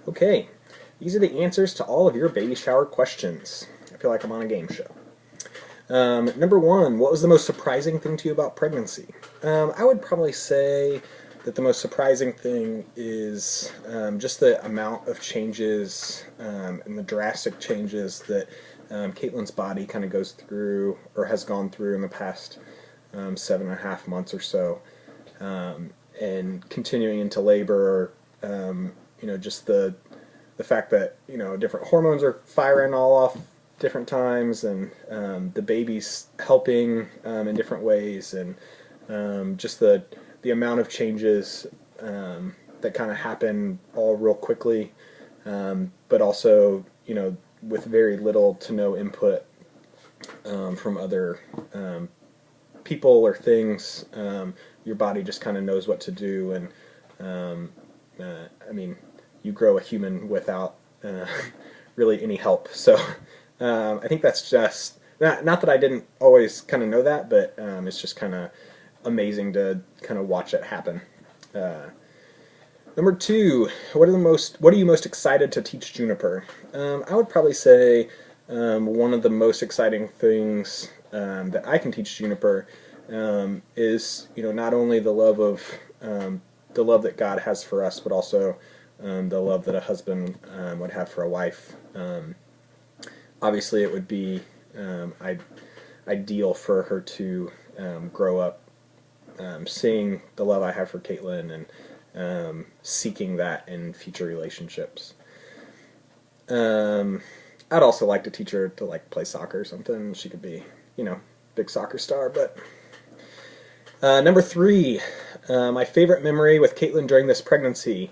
Okay, these are the answers to all of your baby shower questions. I feel like I'm on a game show. Number one, what was the most surprising thing to you about pregnancy? I would probably say that the most surprising thing is just the amount of changes and the drastic changes that Caitlin's body kind of goes through or has gone through in the past 7.5 months or so, and continuing into labor. Just the fact that different hormones are firing all off different times, and the baby's helping in different ways, and just the amount of changes that kind of happen all real quickly, but also with very little to no input from other people or things. Your body just kind of knows what to do, and I mean, you grow a human without really any help. So I think that's just not that I didn't always kind of know that, but it's just kind of amazing to kind of watch it happen. Number two, what are you most excited to teach Juniper? I would probably say one of the most exciting things that I can teach Juniper is not only the love that God has for us, but also the love that a husband would have for a wife. Obviously, it would be ideal for her to grow up seeing the love I have for Caitlin, and seeking that in future relationships. I'd also like to teach her to play soccer or something. She could be, big soccer star. But number three, my favorite memory with Caitlin during this pregnancy.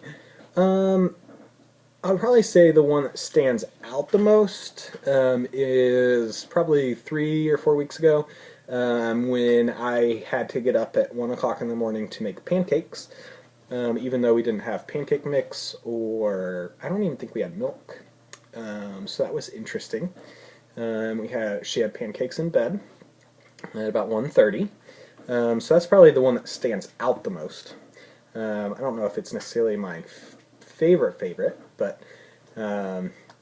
I would probably say the one that stands out the most is probably 3 or 4 weeks ago, when I had to get up at 1 o'clock in the morning to make pancakes, even though we didn't have pancake mix, or I don't even think we had milk. So that was interesting. She had pancakes in bed at about 1:30. So that's probably the one that stands out the most. I don't know if it's necessarily my favorite, but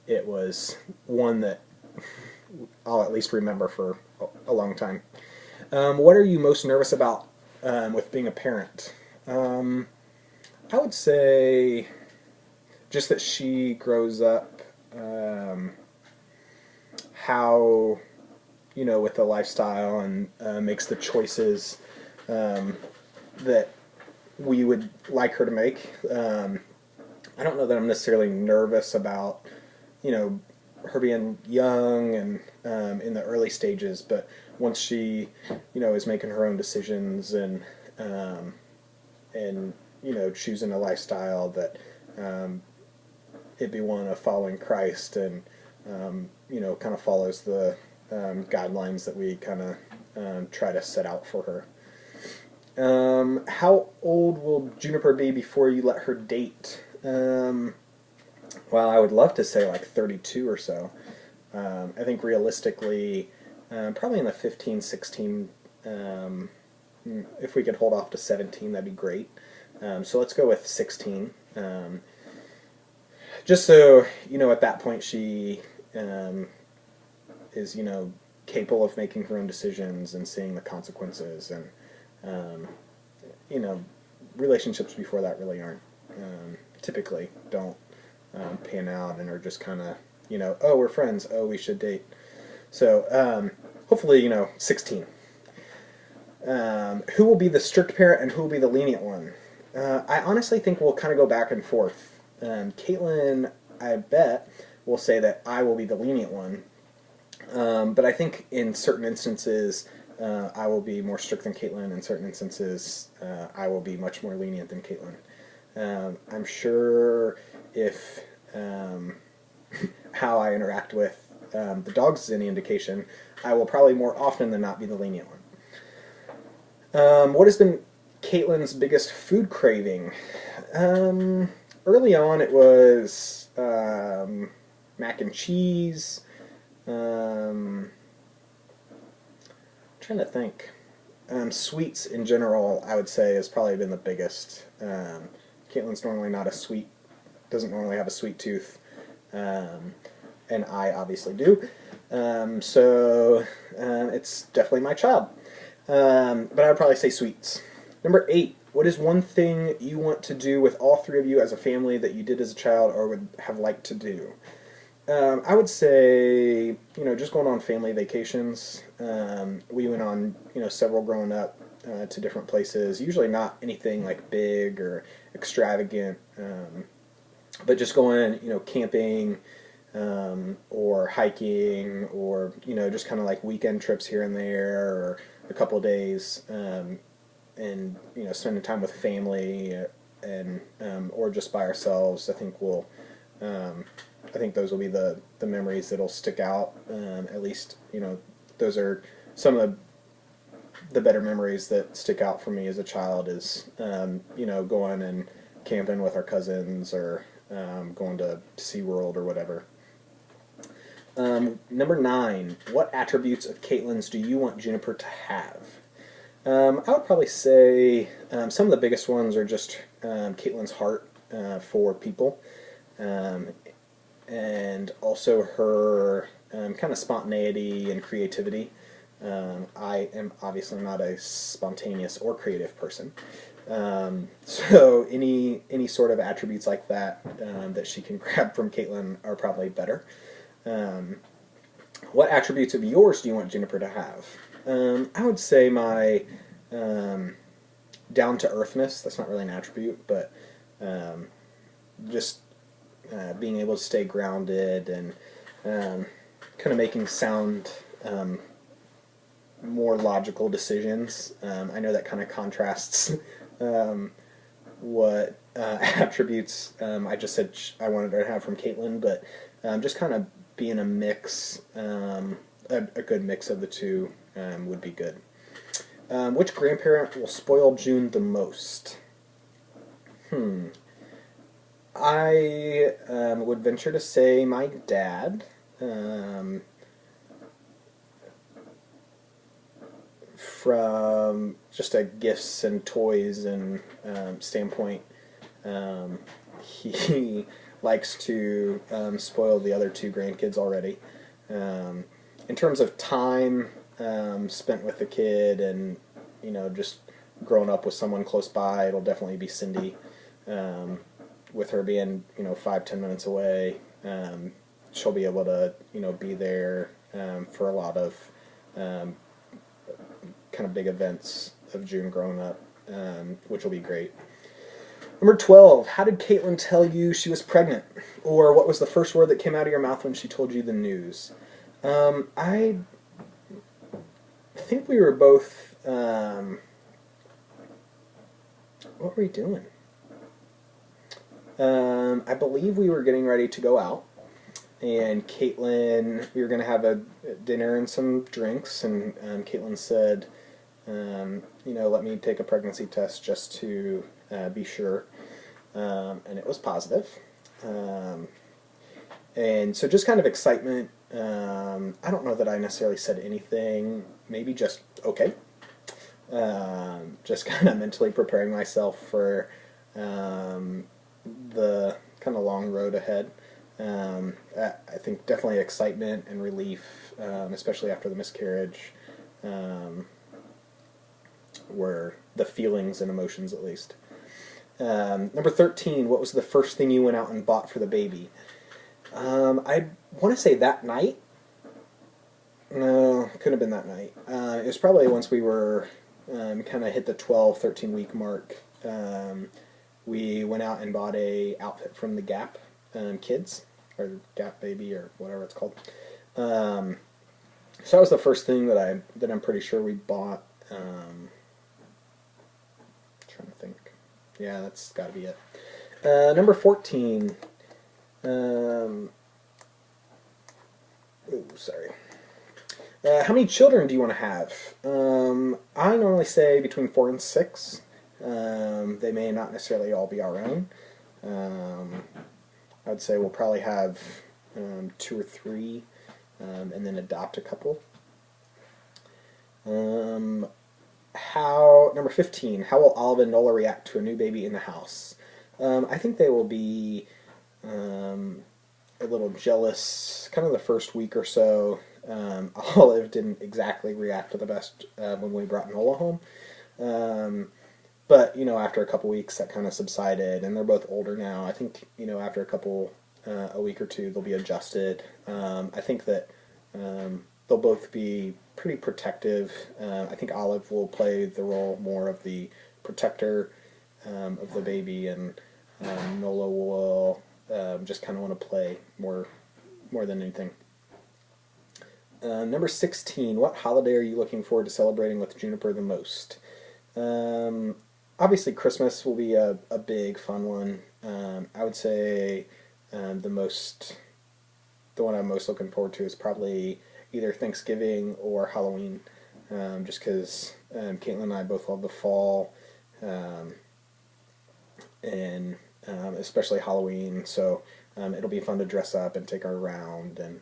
it was one that I'll at least remember for a long time. What are you most nervous about with being a parent? I would say just that she grows up how, with the lifestyle, and makes the choices that we would like her to make. I don't know that I'm necessarily nervous about, her being young and in the early stages, but once she, is making her own decisions, and choosing a lifestyle that it be one of following Christ, and kind of follows the guidelines that we kind of try to set out for her. How old will Juniper be before you let her date? Well, I would love to say 32 or so. I think realistically, probably in the 15, 16. If we could hold off to 17, that'd be great. So let's go with 16. Just so, at that point she is, capable of making her own decisions and seeing the consequences. And, relationships before that really aren't, typically don't pan out, and are just kind of, oh, we're friends, oh, we should date. So hopefully, 16. Who will be the strict parent and who will be the lenient one? I honestly think we'll kind of go back and forth. Caitlin, I bet, will say that I will be the lenient one. But I think in certain instances, I will be more strict than Caitlin. In certain instances, I will be much more lenient than Caitlin. I'm sure if how I interact with the dogs is any indication, I will probably more often than not be the lenient one. What has been Caitlin's biggest food craving? Early on, it was mac and cheese. Trying to think. Sweets in general, I would say, has probably been the biggest. Caitlin's normally not a sweet doesn't normally have a sweet tooth, and I obviously do. It's definitely my child. But I would probably say sweets. Number 8. What is one thing you want to do with all three of you as a family that you did as a child or would have liked to do? I would say, just going on family vacations. We went on, several growing up to different places. Usually not anything like big or extravagant, but just going, camping or hiking or, just kind of like weekend trips here and there or a couple of days and, spending time with family and or just by ourselves. I think those will be the memories that'll stick out. At least, those are some of the better memories that stick out for me as a child is, going and camping with our cousins or going to SeaWorld or whatever. Number 9, what attributes of Caitlin's do you want Juniper to have? I would probably say some of the biggest ones are just Caitlin's heart for people. And also her kind of spontaneity and creativity. I am obviously not a spontaneous or creative person, so any sort of attributes like that that she can grab from Caitlin are probably better. What attributes of yours do you want Juniper to have? I would say my down-to-earthness. That's not really an attribute, but just being able to stay grounded and kind of making sound, more logical decisions. I know that kind of contrasts what attributes I just said I wanted her to have from Caitlin, but just kind of being a mix, a good mix of the two would be good. Which grandparent will spoil June the most? I would venture to say my dad. From just a gifts and toys and standpoint, he likes to spoil the other two grandkids already. In terms of time spent with the kid and just growing up with someone close by, it'll definitely be Cindy. With her being 5-10 minutes away, she'll be able to be there for a lot of kind of big events of June growing up, which will be great. Number 12, how did Caitlin tell you she was pregnant? Or what was the first word that came out of your mouth when she told you the news? I think we were both, what were we doing? I believe we were getting ready to go out, and Caitlin, we were going to have a dinner and some drinks, and Caitlin said, let me take a pregnancy test just to be sure, and it was positive. And so just kind of excitement. I don't know that I necessarily said anything, maybe just okay. Just kind of mentally preparing myself for the kind of long road ahead. I think definitely excitement and relief, especially after the miscarriage, were the feelings and emotions at least. Number 13, what was the first thing you went out and bought for the baby? I want to say that night. No, couldn't have been that night. It was probably once we were kind of hit the 12, 13 week mark. We went out and bought a outfit from the Gap Kids, or Gap Baby, or whatever it's called. So that was the first thing that I'm pretty sure we bought. Trying to think. Yeah, that's got to be it. Number 14. Sorry. How many children do you want to have? I normally say between 4 and 6. They may not necessarily all be our own. I would say we'll probably have 2 or 3, and then adopt a couple. Number 15, how will Olive and Nola react to a new baby in the house? I think they will be little jealous kind of the first week or so. Olive didn't exactly react to the best when we brought Nola home. But, after a couple weeks, that kind of subsided, and they're both older now. I think, after a week or two, they'll be adjusted. I think that they'll both be pretty protective. I think Olive will play the role more of the protector of the baby, and Nola will just kind of want to play more than anything. Number 16, what holiday are you looking forward to celebrating with Juniper the most? Obviously, Christmas will be a big, fun one. I would say the one I'm most looking forward to is probably either Thanksgiving or Halloween, just because Caitlin and I both love the fall, and especially Halloween, so it'll be fun to dress up and take her around and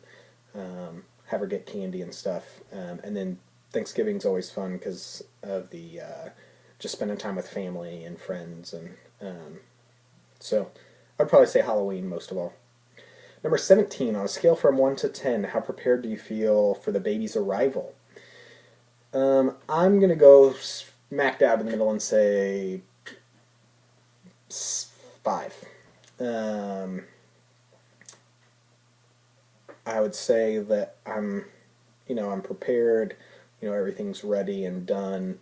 have her get candy and stuff. And then Thanksgiving's always fun because of the just spending time with family and friends, and so I'd probably say Halloween most of all. Number 17, on a scale from 1 to 10, how prepared do you feel for the baby's arrival? I'm going to go smack dab in the middle and say 5. I would say that I'm prepared, everything's ready and done,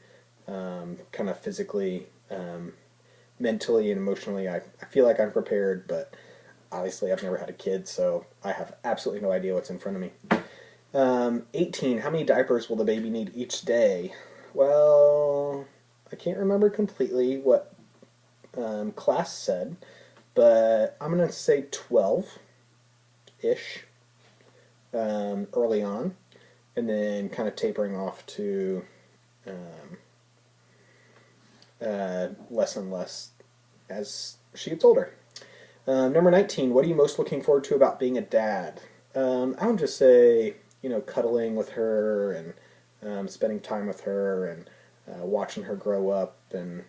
kind of physically, mentally and emotionally. I feel like I'm prepared, but obviously I've never had a kid, so I have absolutely no idea what's in front of me. 18, how many diapers will the baby need each day? Well, I can't remember completely what class said, but I'm going to say 12-ish early on, and then kind of tapering off to less and less as she gets older. Number 19, what are you most looking forward to about being a dad? I would just say, cuddling with her and spending time with her and watching her grow up. And,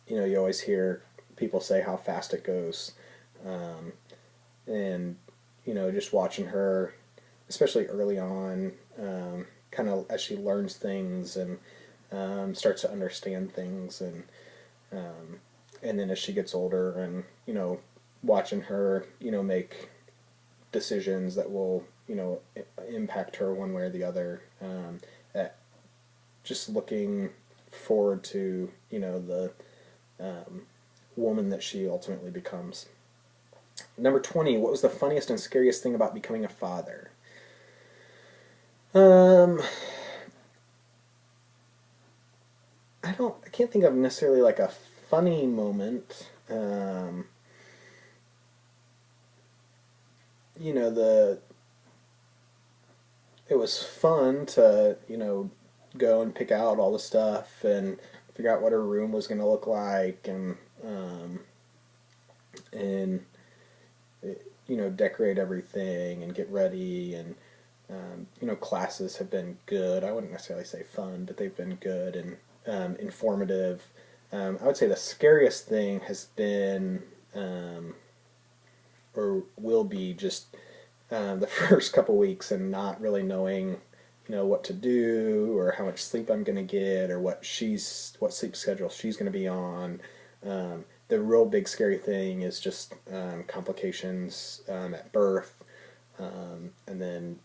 you always hear people say how fast it goes. And, just watching her, especially early on, kind of as she learns things and starts to understand things, and then as she gets older, and watching her make decisions that will impact her one way or the other, just looking forward to the woman that she ultimately becomes. Number 20, what was the funniest and scariest thing about becoming a father? I can't think of necessarily like a funny moment. It was fun to, go and pick out all the stuff and figure out what her room was going to look like, and decorate everything and get ready, and classes have been good. I wouldn't necessarily say fun, but they've been good and informative. I would say the scariest thing has been, or will be, just the first couple weeks and not really knowing, what to do or how much sleep I'm going to get or what sleep schedule she's going to be on. The real big scary thing is just complications at birth, and then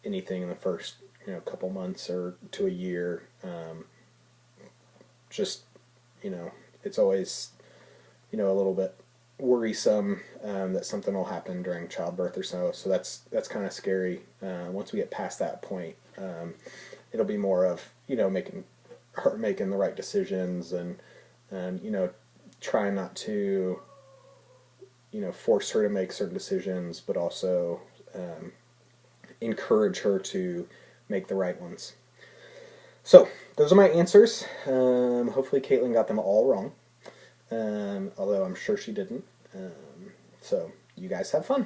anything in the first couple months or to a year. Just it's always a little bit worrisome that something will happen during childbirth or so. So that's kind of scary. Once we get past that point, it'll be more of making the right decisions, and trying not to force her to make certain decisions, but also encourage her to make the right ones. So those are my answers. Hopefully Caitlin got them all wrong, although I'm sure she didn't. So you guys have fun.